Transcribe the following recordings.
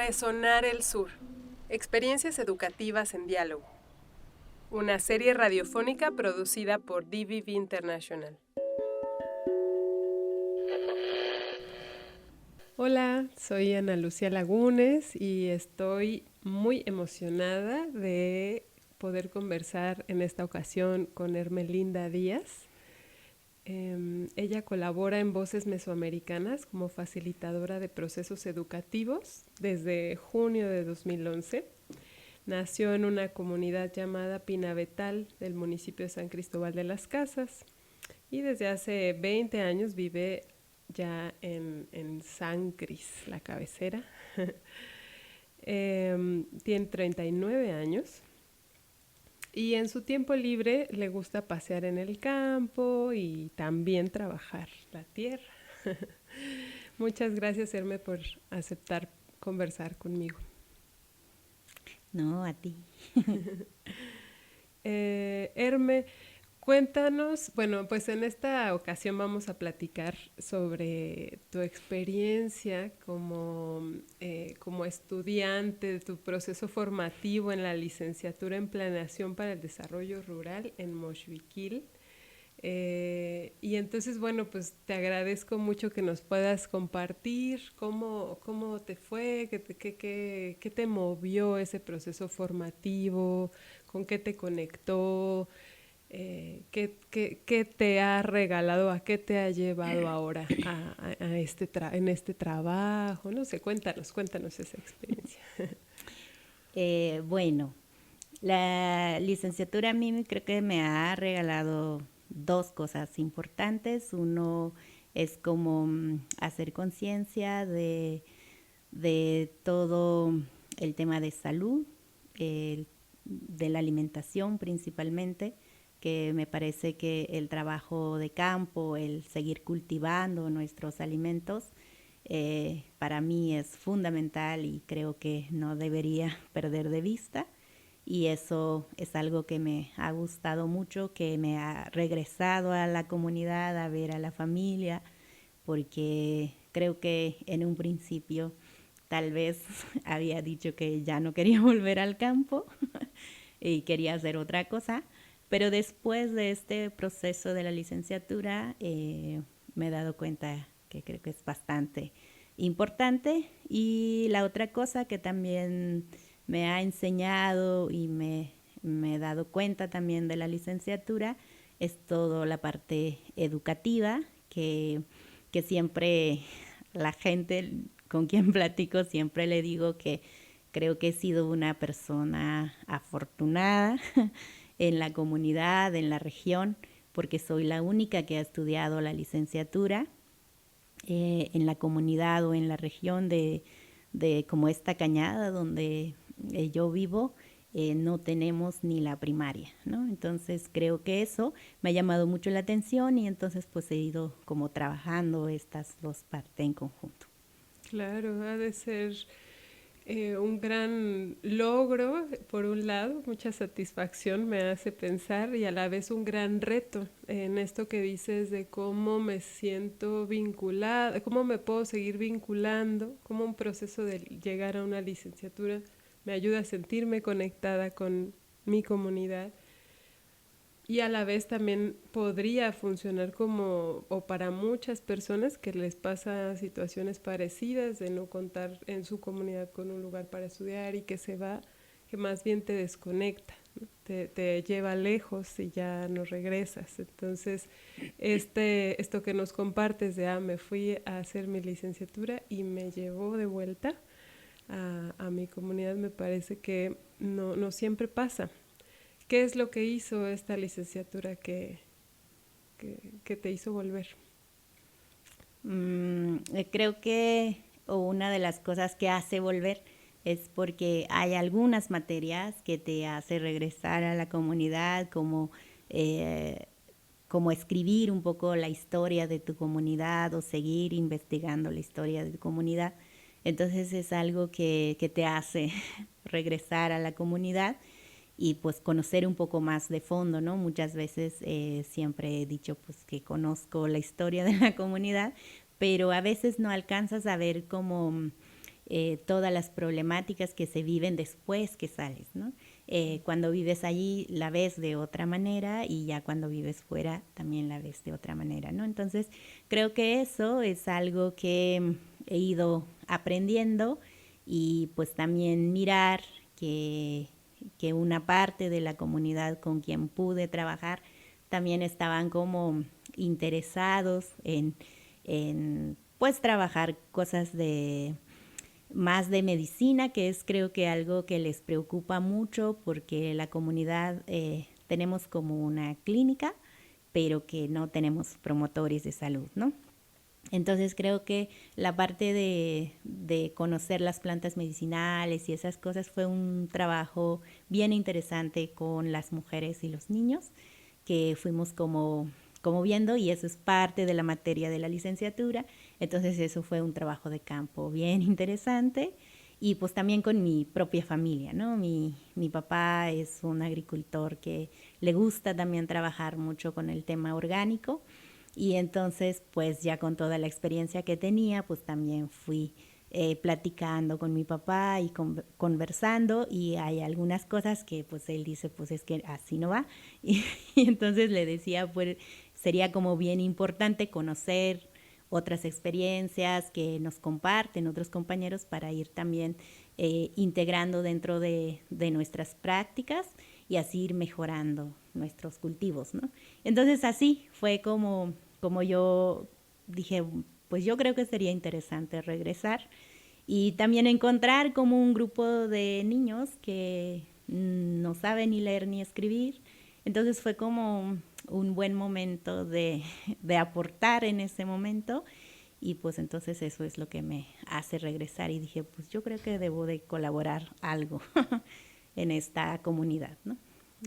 Resonar el Sur. Experiencias educativas en diálogo. Una serie radiofónica producida por DVB International. Hola, soy Ana Lucía Lagunes y estoy muy emocionada de poder conversar en esta ocasión con Ermelinda Díaz. Ella colabora en Voces Mesoamericanas como facilitadora de procesos educativos desde junio de 2011. Nació en una comunidad llamada Pinavetal del municipio de San Cristóbal de las Casas y desde hace 20 años vive ya en San Cris, la cabecera. Tiene 39 años. Y en su tiempo libre le gusta pasear en el campo y también trabajar la tierra. Muchas gracias, Herme, por aceptar conversar conmigo. No, a ti. Herme, cuéntanos, bueno, pues en esta ocasión vamos a platicar sobre tu experiencia como estudiante, tu proceso formativo en la licenciatura en Planeación para el Desarrollo Rural en Moshviquil. Y entonces, bueno, pues te agradezco mucho que nos puedas compartir cómo te fue, qué te movió ese proceso formativo, con qué te conectó. ¿Qué te ha regalado, a qué te ha llevado ahora en este trabajo? No sé, cuéntanos esa experiencia. Bueno, la licenciatura a mí creo que me ha regalado dos cosas importantes. Uno es como hacer conciencia de todo el tema de salud, de la alimentación principalmente, que me parece que el trabajo de campo, el seguir cultivando nuestros alimentos, para mí es fundamental y creo que no debería perder de vista. Y eso es algo que me ha gustado mucho, que me ha regresado a la comunidad, a ver a la familia, porque creo que en un principio tal vez había dicho que ya no quería volver al campo y quería hacer otra cosa, pero después de este proceso de la licenciatura me he dado cuenta que creo que es bastante importante. Y la otra cosa que también me ha enseñado y me he dado cuenta también de la licenciatura es toda la parte educativa que siempre la gente con quien platico siempre le digo que creo que he sido una persona afortunada en la comunidad, en la región, porque soy la única que ha estudiado la licenciatura en la comunidad o en la región de como esta cañada donde yo vivo. No tenemos ni la primaria, ¿no? Entonces creo que eso me ha llamado mucho la atención y entonces pues he ido como trabajando estas dos partes en conjunto. Claro, ha de ser un gran logro, por un lado, mucha satisfacción me hace pensar y a la vez un gran reto en esto que dices de cómo me siento vinculada, cómo me puedo seguir vinculando, cómo un proceso de llegar a una licenciatura me ayuda a sentirme conectada con mi comunidad y a la vez también podría funcionar como, o para muchas personas que les pasa situaciones parecidas de no contar en su comunidad con un lugar para estudiar y que se va, que más bien te desconecta, ¿no? Te lleva lejos y ya no regresas. Entonces, esto que nos compartes de, me fui a hacer mi licenciatura y me llevó de vuelta a mi comunidad, me parece que no siempre pasa. ¿Qué es lo que hizo esta licenciatura que te hizo volver? Creo que una de las cosas que hace volver es porque hay algunas materias que te hace regresar a la comunidad, eh, como escribir un poco la historia de tu comunidad o seguir investigando la historia de tu comunidad. Entonces es algo que te hace regresar a la comunidad y pues conocer un poco más de fondo, ¿no? Muchas veces siempre he dicho pues que conozco la historia de la comunidad, pero a veces no alcanzas a ver cómo todas las problemáticas que se viven después que sales, ¿no? Cuando vives allí la ves de otra manera y ya cuando vives fuera también la ves de otra manera, ¿no? Entonces creo que eso es algo que he ido aprendiendo y pues también mirar que una parte de la comunidad con quien pude trabajar también estaban como interesados en pues trabajar cosas de más de medicina, que es creo que algo que les preocupa mucho porque la comunidad tenemos como una clínica, pero que no tenemos promotores de salud, ¿no? Entonces creo que la parte de conocer las plantas medicinales y esas cosas fue un trabajo bien interesante con las mujeres y los niños que fuimos como viendo y eso es parte de la materia de la licenciatura. Entonces eso fue un trabajo de campo bien interesante y pues también con mi propia familia, ¿no? Mi papá es un agricultor que le gusta también trabajar mucho con el tema orgánico y entonces pues ya con toda la experiencia que tenía pues también fui platicando con mi papá y conversando y hay algunas cosas que pues él dice pues es que así no va y entonces le decía pues sería como bien importante conocer otras experiencias que nos comparten otros compañeros para ir también integrando dentro de nuestras prácticas y así ir mejorando nuestros cultivos, ¿no? Entonces así fue como yo dije, pues yo creo que sería interesante regresar y también encontrar como un grupo de niños que no saben ni leer ni escribir. Entonces fue como un buen momento de aportar en ese momento y pues entonces eso es lo que me hace regresar y dije, pues yo creo que debo de colaborar algo en esta comunidad, ¿no?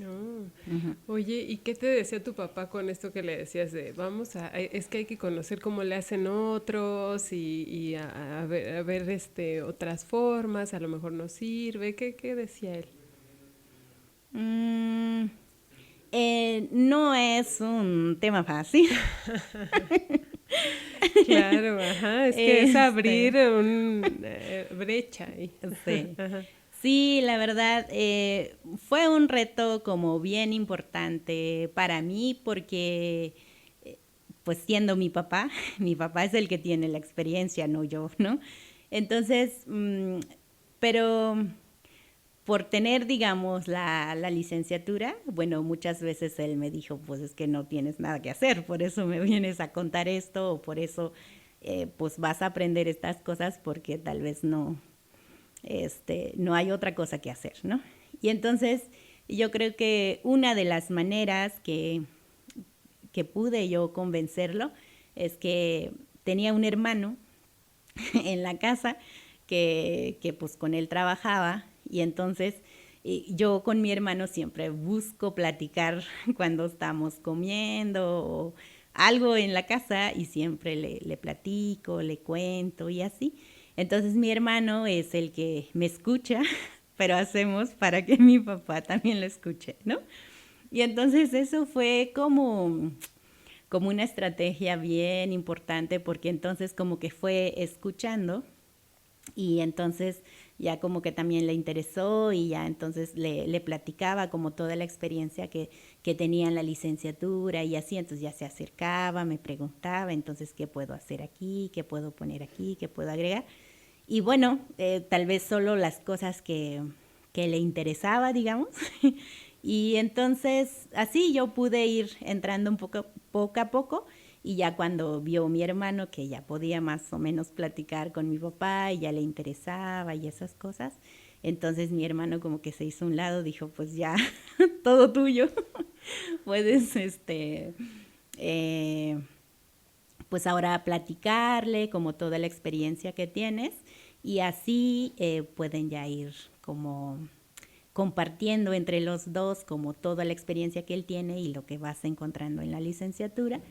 Oh. Oye, ¿y qué te decía tu papá con esto que le decías de vamos es que hay que conocer cómo le hacen otros y a ver otras formas, a lo mejor nos sirve? ¿Qué decía él? Mm, no es un tema fácil. Claro, ajá, es que es abrir Este, un brecha ahí. sí. Ajá. Sí, la verdad, fue un reto como bien importante para mí porque, pues siendo mi papá, mi papá es el que tiene la experiencia, no yo, ¿no? Entonces, pero por tener, digamos, la licenciatura, bueno, muchas veces él me dijo, pues es que no tienes nada que hacer, por eso me vienes a contar esto, o por eso, pues vas a aprender estas cosas porque tal vez no hay otra cosa que hacer, ¿no? Y entonces yo creo que una de las maneras que pude yo convencerlo es que tenía un hermano en la casa que pues con él trabajaba y entonces yo con mi hermano siempre busco platicar cuando estamos comiendo o algo en la casa y siempre le platico, le cuento y así. Entonces mi hermano es el que me escucha, pero hacemos para que mi papá también lo escuche, ¿no? Y entonces eso fue como una estrategia bien importante porque entonces como que fue escuchando y entonces ya como que también le interesó y ya entonces le platicaba como toda la experiencia que tenía en la licenciatura y así, entonces ya se acercaba, me preguntaba, entonces, ¿qué puedo hacer aquí? ¿Qué puedo poner aquí? ¿Qué puedo agregar? Y bueno, tal vez solo las cosas que le interesaba, digamos. Y entonces así yo pude ir entrando un poco a poco y ya cuando vio mi hermano que ya podía más o menos platicar con mi papá y ya le interesaba y esas cosas, entonces mi hermano como que se hizo a un lado, dijo pues ya, todo tuyo, puedes eh, pues ahora platicarle como toda la experiencia que tienes y así pueden ya ir como compartiendo entre los dos como toda la experiencia que él tiene y lo que vas encontrando en la licenciatura.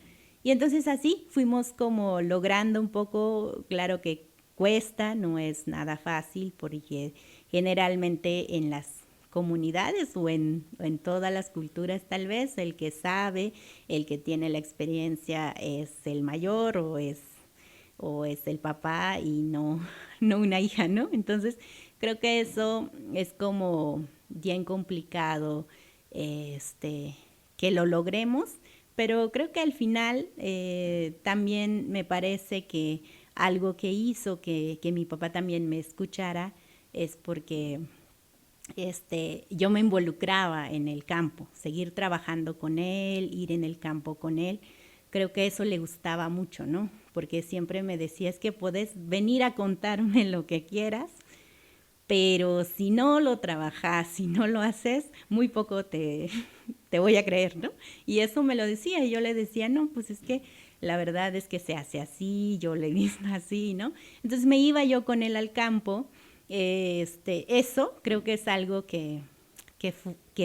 Y entonces así fuimos como logrando un poco, claro que cuesta, no es nada fácil porque generalmente en las comunidades o en todas las culturas tal vez el que sabe, el que tiene la experiencia es el mayor o es el papá y no, no una hija, ¿no? Entonces, creo que eso es como bien complicado, que lo logremos, pero creo que al final también me parece que algo que hizo que mi papá también me escuchara es porque yo me involucraba en el campo, seguir trabajando con él, ir en el campo con él. Creo que eso le gustaba mucho, ¿no? Porque siempre me decía, es que puedes venir a contarme lo que quieras, pero si no lo trabajas, si no lo haces, muy poco te voy a creer, ¿no? Y eso me lo decía, y yo le decía, no, pues es que la verdad es que se hace así, yo le he visto así, ¿no? Entonces me iba yo con él al campo. Eso creo que es algo que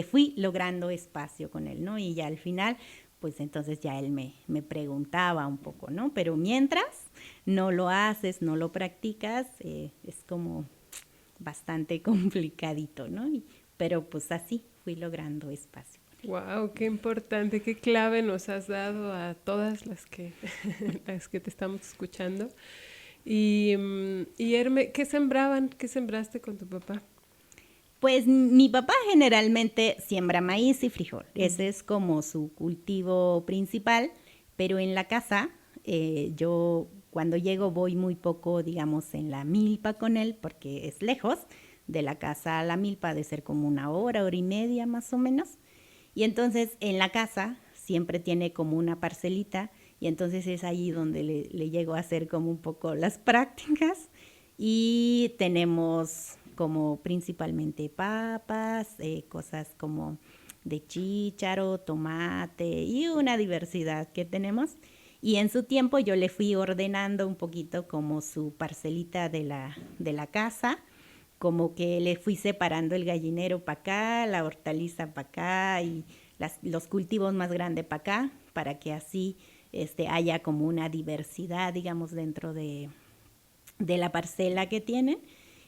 fui logrando espacio con él, ¿no? Y ya al final, pues entonces ya él me preguntaba un poco, ¿no? Pero mientras no lo haces, no lo practicas, es como bastante complicadito, ¿no? Pero pues así fui logrando espacio. Wow, qué importante, qué clave nos has dado a todas las que, las que te estamos escuchando. Y Herme, ¿qué sembraban? ¿Qué sembraste con tu papá? Pues mi papá generalmente siembra maíz y frijol. Mm. Ese es como su cultivo principal, pero en la casa yo cuando llego voy muy poco, digamos, en la milpa con él porque es lejos. De la casa a la milpa de ser como una hora y media más o menos. Y entonces en la casa siempre tiene como una parcelita y entonces es ahí donde le llego a hacer como un poco las prácticas y tenemos como principalmente papas, cosas como de chícharo, tomate y una diversidad que tenemos. Y en su tiempo yo le fui ordenando un poquito como su parcelita de la casa, como que le fui separando el gallinero para acá, la hortaliza para acá y los cultivos más grandes para acá, para que así haya como una diversidad, digamos, dentro de la parcela que tienen.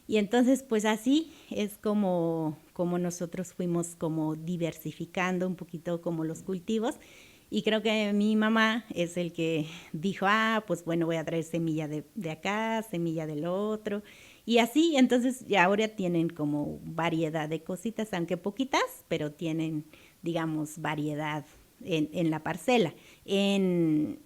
Y entonces, pues así es como nosotros fuimos como diversificando un poquito como los cultivos. Y creo que mi mamá es el que dijo, pues bueno, voy a traer semilla de acá, semilla del otro. Y así, entonces ya ahora tienen como variedad de cositas, aunque poquitas, pero tienen, digamos, variedad en la parcela. En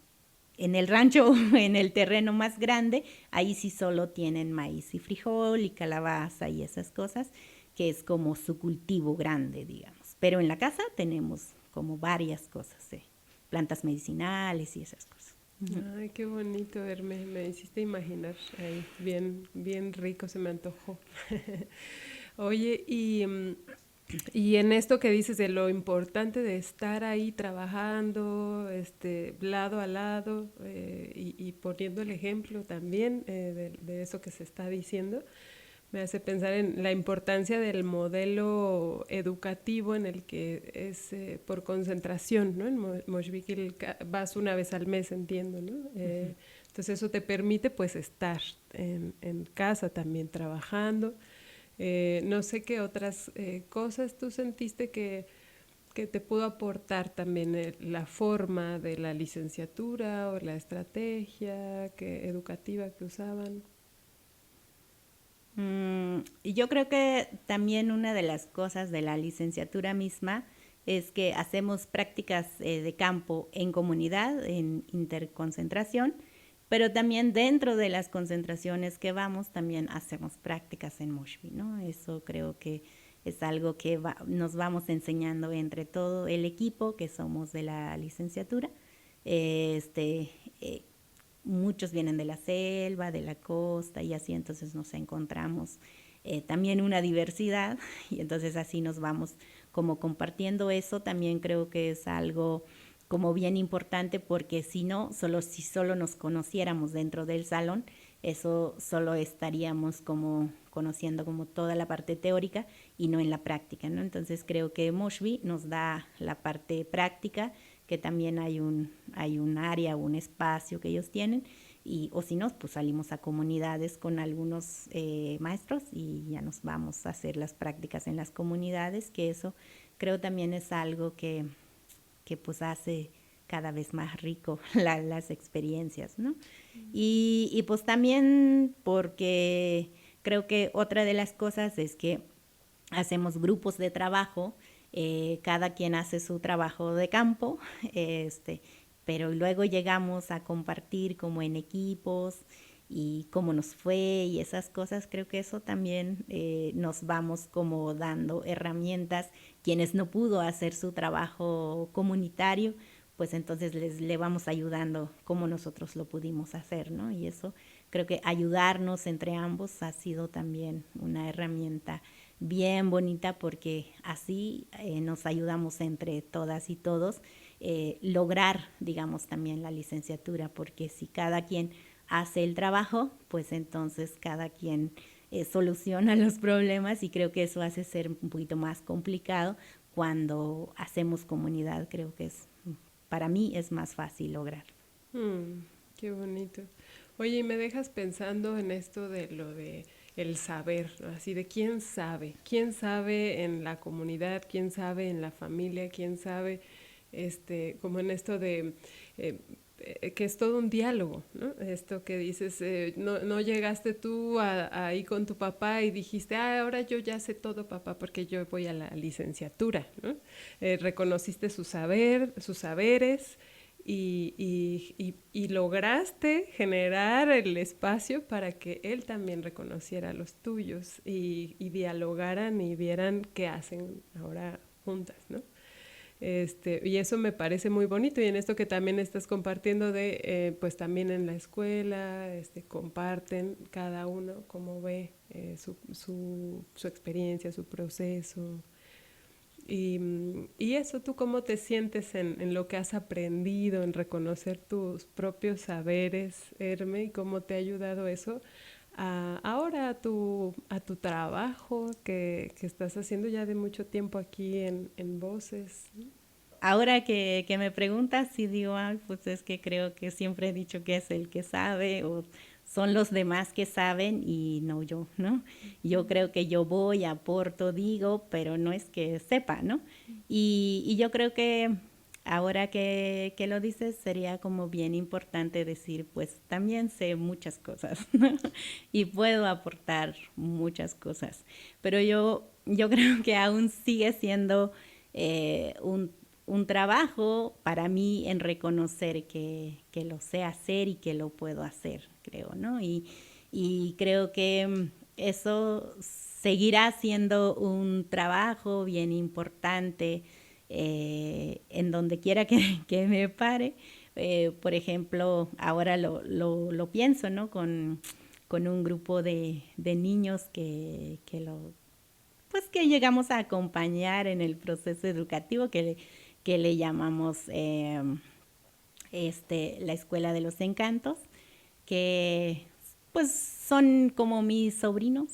el rancho, en el terreno más grande, ahí sí solo tienen maíz y frijol y calabaza y esas cosas, que es como su cultivo grande, digamos. Pero en la casa tenemos como varias cosas, plantas medicinales y esas cosas. Ay, qué bonito, Herme, me hiciste imaginar ahí, bien, bien rico, se me antojó. Oye, y en esto que dices de lo importante de estar ahí trabajando, lado a lado, y poniendo el ejemplo también de eso que se está diciendo, me hace pensar en la importancia del modelo educativo en el que es por concentración, ¿no? En Moshvik vas una vez al mes, entiendo, ¿no? Entonces eso te permite pues estar en casa también trabajando. No sé qué otras cosas tú sentiste que te pudo aportar también la forma de la licenciatura o la estrategia educativa que usaban. Y yo creo que también una de las cosas de la licenciatura misma es que hacemos prácticas de campo en comunidad, en interconcentración, pero también dentro de las concentraciones que vamos, también hacemos prácticas en Moshvi, ¿no? Eso creo que es algo que nos vamos enseñando entre todo el equipo que somos de la licenciatura. Este, eh, Muchos vienen de la selva, de la costa y así, entonces nos encontramos también una diversidad y entonces así nos vamos como compartiendo eso. También creo que es algo como bien importante porque si solo nos conociéramos dentro del salón, eso solo estaríamos como conociendo como toda la parte teórica y no en la práctica, ¿no? Entonces creo que Moshvi nos da la parte práctica, que también hay un área, un espacio que ellos tienen, o si no, pues salimos a comunidades con algunos maestros y ya nos vamos a hacer las prácticas en las comunidades, que eso creo también es algo que pues hace cada vez más rico las experiencias, ¿no? Y pues también porque creo que otra de las cosas es que hacemos grupos de trabajo, cada quien hace su trabajo de campo, pero luego llegamos a compartir como en equipos y cómo nos fue y esas cosas. Creo que eso también nos vamos como dando herramientas. Quienes no pudo hacer su trabajo comunitario, pues entonces le vamos ayudando como nosotros lo pudimos hacer, ¿no? Y eso creo que ayudarnos entre ambos ha sido también una herramienta bien bonita, porque así nos ayudamos entre todas y todos lograr, digamos, también la licenciatura, porque si cada quien hace el trabajo, pues entonces cada quien soluciona los problemas, y creo que eso hace ser un poquito más complicado cuando hacemos comunidad. Creo que para mí es más fácil lograr. Qué bonito. Oye, y me dejas pensando en esto de lo de el saber, ¿no? Así de quién sabe en la comunidad, quién sabe en la familia, quién sabe, como en esto de que es todo un diálogo, ¿no? Esto que dices, no llegaste tú ahí con tu papá y dijiste, ahora yo ya sé todo, papá, porque yo voy a la licenciatura, ¿no? Reconociste su saber, sus saberes, y lograste generar el espacio para que él también reconociera los tuyos y dialogaran y vieran qué hacen ahora juntas, ¿no? Y eso me parece muy bonito, y en esto que también estás compartiendo pues también en la escuela, comparten cada uno cómo ve su experiencia, su proceso. Y eso, ¿tú cómo te sientes en lo que has aprendido, en reconocer tus propios saberes, Herme, y cómo te ha ayudado eso ahora a tu trabajo que estás haciendo ya de mucho tiempo aquí en Voces? Ahora que me preguntas, sí digo, ay, pues es que creo que siempre he dicho que es el que sabe, o son los demás que saben y no yo, ¿no? Yo creo que yo voy, aporto, digo, pero no es que sepa, ¿no? Y yo creo que ahora que lo dices, sería como bien importante decir, pues también sé muchas cosas, ¿no? Y puedo aportar muchas cosas, pero yo creo que aún sigue siendo un trabajo para mí en reconocer que lo sé hacer y que lo puedo hacer, creo, ¿no? Y creo que eso seguirá siendo un trabajo bien importante en donde quiera que me pare. Por ejemplo, ahora lo pienso, ¿no? Con un grupo de niños pues que llegamos a acompañar en el proceso educativo que le llamamos la Escuela de los Encantos, que pues son como mis sobrinos,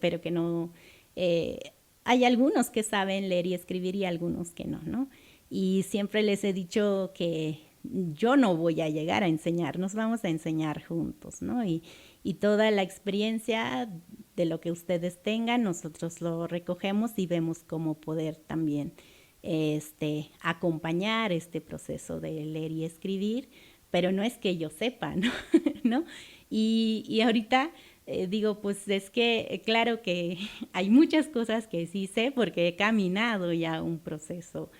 pero que no, hay algunos que saben leer y escribir y algunos que no, ¿no? Y siempre les he dicho que yo no voy a llegar a enseñar, nos vamos a enseñar juntos, ¿no? Y toda la experiencia de lo que ustedes tengan, nosotros lo recogemos y vemos cómo poder también acompañar este proceso de leer y escribir, pero no es que yo sepa, ¿no? ¿No? Y ahorita digo, pues es que claro que hay muchas cosas que sí sé porque he caminado ya un proceso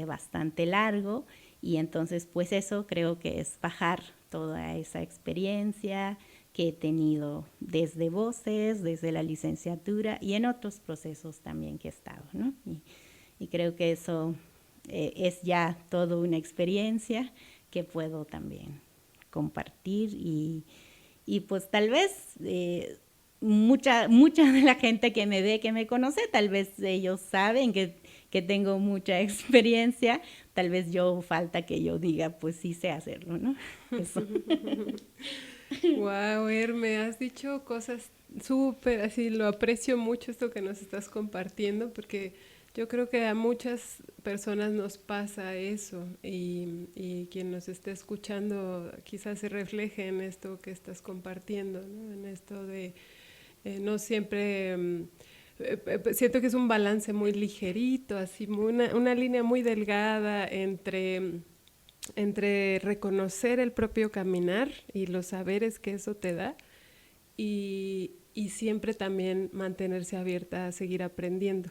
bastante largo, y entonces pues eso creo que es bajar toda esa experiencia que he tenido desde Voces, desde la licenciatura y en otros procesos también que he estado, ¿no? Y creo que eso es ya toda una experiencia que puedo también compartir, y pues tal vez mucha de la gente que me ve, que me conoce, tal vez ellos saben que tengo mucha experiencia, tal vez yo falta que yo diga, pues sí sé hacerlo, ¿no? Eso. Wow, Herme, has dicho cosas súper, así lo aprecio mucho esto que nos estás compartiendo, porque yo creo que a muchas personas nos pasa eso, y quien nos esté escuchando quizás se refleje en esto que estás compartiendo, ¿no? En esto de no siempre... siento que es un balance muy ligerito, así una línea muy delgada entre entre reconocer el propio caminar y los saberes que eso te da y siempre también mantenerse abierta a seguir aprendiendo.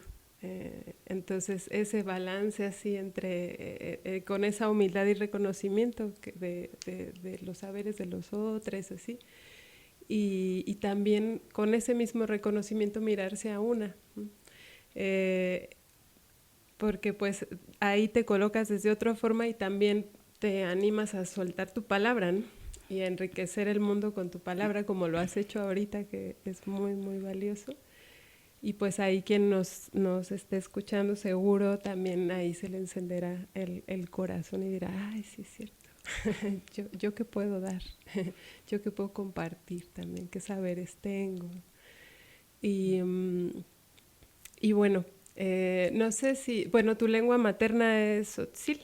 Entonces ese balance así entre con esa humildad y reconocimiento de los saberes de los otros así y también con ese mismo reconocimiento mirarse a una, eh, porque pues ahí te colocas desde otra forma y también te animas a soltar tu palabra, ¿no? Y a enriquecer el mundo con tu palabra como lo has hecho ahorita, que es muy, muy valioso. Y pues ahí quien nos esté escuchando seguro también ahí se le encenderá el corazón y dirá, ay, sí es cierto, yo qué puedo dar, yo qué puedo compartir también, qué saberes tengo. Y, y bueno, no sé si, bueno, tu lengua materna es Tzotzil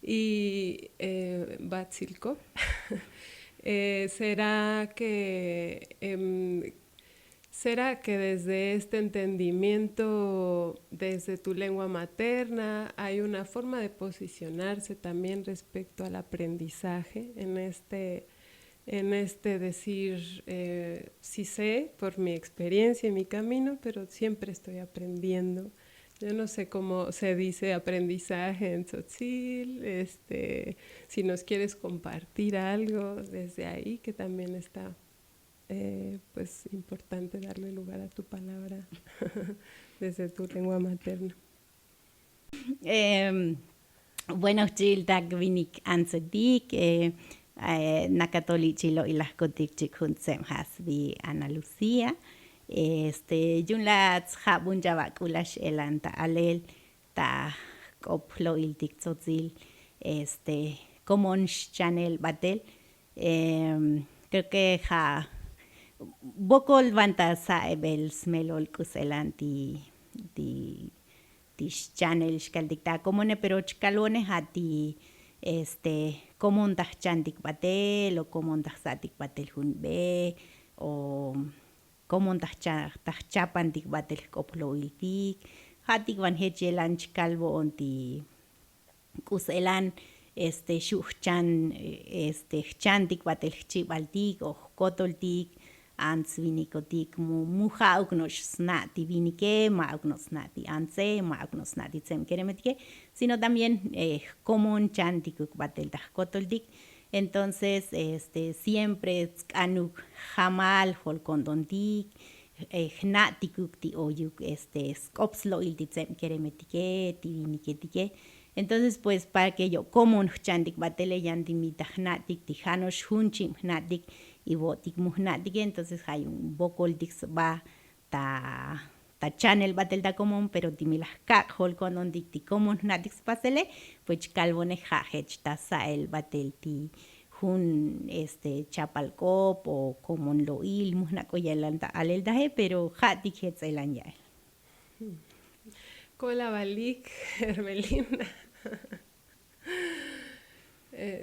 y Batsilco. ¿Será que ¿será que desde este entendimiento, desde tu lengua materna, hay una forma de posicionarse también respecto al aprendizaje en este decir, sí sé por mi experiencia y mi camino, pero siempre estoy aprendiendo? Yo no sé cómo se dice aprendizaje en Tzotzil, si nos quieres compartir algo desde ahí, que también está pues importante darle lugar a tu palabra desde tu lengua materna. Eh, bueno, Jill, vinik ansedik, nakatoli chilo y las kotik chikhun hasbi Ana Lucía. Yun la tshabun jabak ulash elanta alel ta koplo iltik tzotzil, common channel batel. Creo que bokol vanta sa ebel smelol kuselanti di channel xkaldikta comune pero chkalone hati común chantik batel o común satik batel hunbe o común chapantik batel koplo iltik hatik van hechelan chkalbo onti kuselan shuchan chantik batel chibaltik o kotoltik ants vinikotik mujauknos snati vinike mauknos snati anse mauknos snati tsem keremetike, sino también común chantikuk batel kotoltik. Entonces siempre anuk jamal holkondontik hnatikuk ti oyuk skopslo iltitzem keremetike ti viniketike. Entonces, pues, para que yo como un chantik batele yantimita hnatik, tijanos hunchim hnatik, y botik muhnatik, entonces hay un bokoltik va ta channel batel da común, pero timilas kak hol con ti común hnatik pasele, pues calvone hajech ta sael batel ti hun chapalcop o común loil muhnako yalanta alel dahe, pero hatik hetzelan yael. Kola balik, Hermelinda.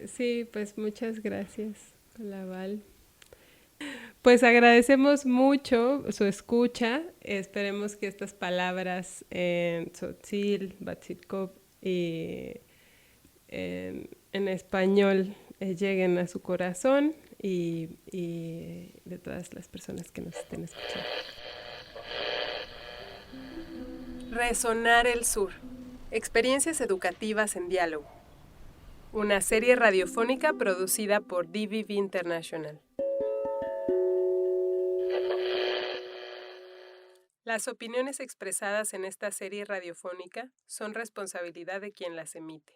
Sí, pues muchas gracias, Colabal. Pues agradecemos mucho su escucha. Esperemos que estas palabras en Tzotzil, Batzitkov y en español lleguen a su corazón y de todas las personas que nos estén escuchando. Resonar el Sur. Experiencias educativas en diálogo. Una serie radiofónica producida por DVV International. Las opiniones expresadas en esta serie radiofónica son responsabilidad de quien las emite.